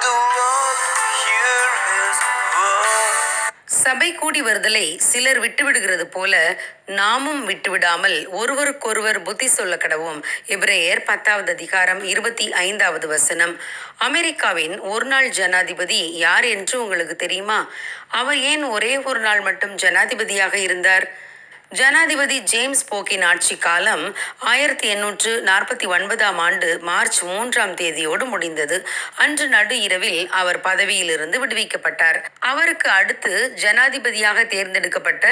the world hear his word. சபை கூடி வருதலை சிலர் விட்டுவிடுகிறது போல நாமும் விட்டுவிடாமல் ஒருவருக்கொருவர் புத்தி சொல்ல கடவோம். எபிரேயர் 10:25 அமெரிக்காவின் ஒரு நாள் ஜனாதிபதி யார் என்று உங்களுக்கு தெரியுமா? அவர் ஏன் ஒரே ஒரு நாள் மட்டும் ஜனாதிபதியாக இருந்தார்? ஜனாதிபதி ஜேம்ஸ் போக்கின் ஆட்சி காலம் 1849 மார்ச் 3 முடிந்தது. அன்று நடு இரவில் அவர் பதவியிலிருந்து விடுவிக்கப்பட்டார். அவருக்கு அடுத்து ஜனாதிபதியாக தேர்ந்தெடுக்கப்பட்ட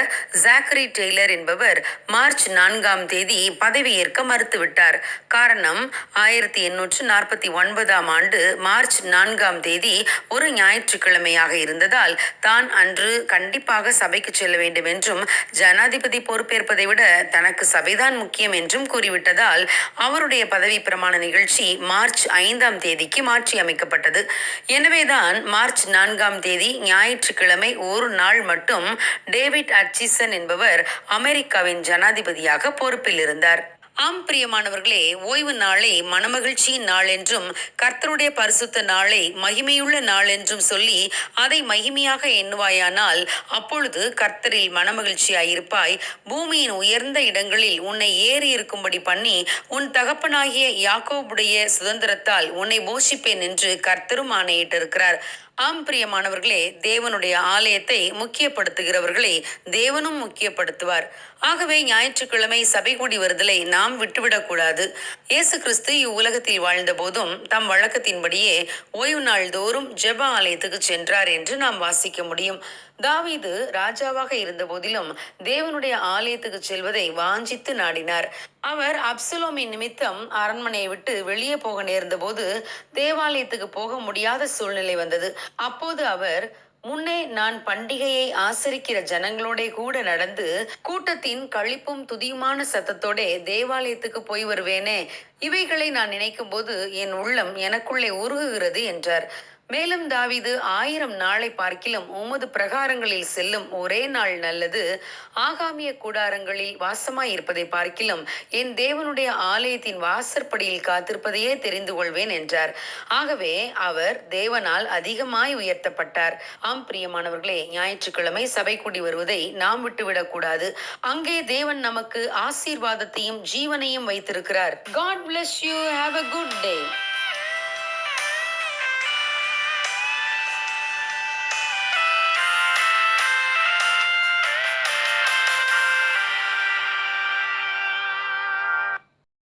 ஜாக்கரி டெய்லர் என்பவர் மார்ச் 4 பதவியேற்க மறுத்துவிட்டார். காரணம், 1849 மார்ச் 4 ஒரு ஞாயிற்றுக்கிழமையாக இருந்ததால் தான் அன்று கண்டிப்பாக சபைக்கு செல்ல வேண்டும் என்றும் ஜனாதிபதி பொறுப்பேற்பதை விட தனக்கு சபைதான் முக்கியம் என்றும் கூறிவிட்டதால் அவருடைய பதவி பிரமாண நிகழ்ச்சி மார்ச் 5 மாற்றி அமைக்கப்பட்டது. எனவேதான் மார்ச் 4 ஞாயிற்றுக்கிழமை ஒரு நாள் மட்டும் டேவிட் அட்சிசன் என்பவர் அமெரிக்காவின் ஜனாதிபதியாக பொறுப்பில் இருந்தார். ஆம் பிரியமானவர்களே, ஓய்வு நாளை மனமகிழ்ச்சியின் நாள் என்றும் கர்த்தருடைய பரிசுத்த நாளை மகிமையுள்ள நாள் என்றும் சொல்லி அதை மகிமையாக எண்ணுவாயானால் அப்பொழுது கர்த்தரில் மனமகிழ்ச்சியாயிருப்பாய். பூமியின் உயர்ந்த இடங்களில் உன்னை ஏறி இருக்கும்படி பண்ணி உன் தகப்பனாகிய யாக்கோபுடைய சுதந்திரத்தால் உன்னை போஷிப்பேன் என்று கர்த்தரும் ஆணையிட்டிருக்கிறார். ஆம் பிரியமானவர்களே, தேவனுடைய ஆலயத்தை முக்கியப்படுத்துகிறவர்களை தேவனும் முக்கியப்படுத்துவார். ஆகவே ஞாயிற்றுக்கிழமை சபை கூடி வருதலை நாம் விட்டுவிடக்கூடாது. இயேசு கிறிஸ்து இவ்வுலகத்தில் வாழ்ந்த போதும் தம் வழக்கத்தின்படியே ஓய்வு நாள் தோறும் ஜெப ஆலயத்துக்கு சென்றார் என்று நாம் வாசிக்க முடியும். தாவீது ராஜாவாக இருந்த போதிலும் தேவனுடைய ஆலயத்துக்கு செல்வதை வாஞ்சித்து நாடினார். அவர் அப்சலோமின் நிமித்தம் அரண்மனையை விட்டு வெளியே போக நேர்ந்த போது தேவாலயத்துக்கு போக முடியாத சூழ்நிலை வந்தது. அப்போது அவர், முன்னே நான் பண்டிகையை ஆசரிக்கிற ஜனங்களோட கூட நடந்து கூட்டத்தின் களிப்பும் துதியுமான சத்தத்தோட தேவாலயத்துக்கு போய் வருவேனே, இவைகளை நான் நினைக்கும் போது என் உள்ளம் எனக்குள்ளே உருகுகிறது என்றார். மேலும் தாவீது, 1000 நாளை பார்க்கிலும் உமது பிரகாரங்களில் செல்லும் ஒரே நாள் நல்லது. ஆகாமிய கூடாரங்களில் வாசமாய் இருப்பதை பார்க்கிலும் என் தேவனுடைய ஆலயத்தின் வாசற்படியில் காத்திருப்பதையே தெரிந்து கொள்வேன் என்றார். ஆகவே அவர் தேவனால் அதிகமாய் உயர்த்தப்பட்டார். ஆம் பிரியமானவர்களே, ஞாயிற்றுக்கிழமை சபை கூடி வருவதை நாம் விட்டுவிடக்கூடாது. அங்கே தேவன் நமக்கு ஆசீர்வாதத்தையும் ஜீவனையும் வைத்திருக்கிறார். God bless you. Have a good day.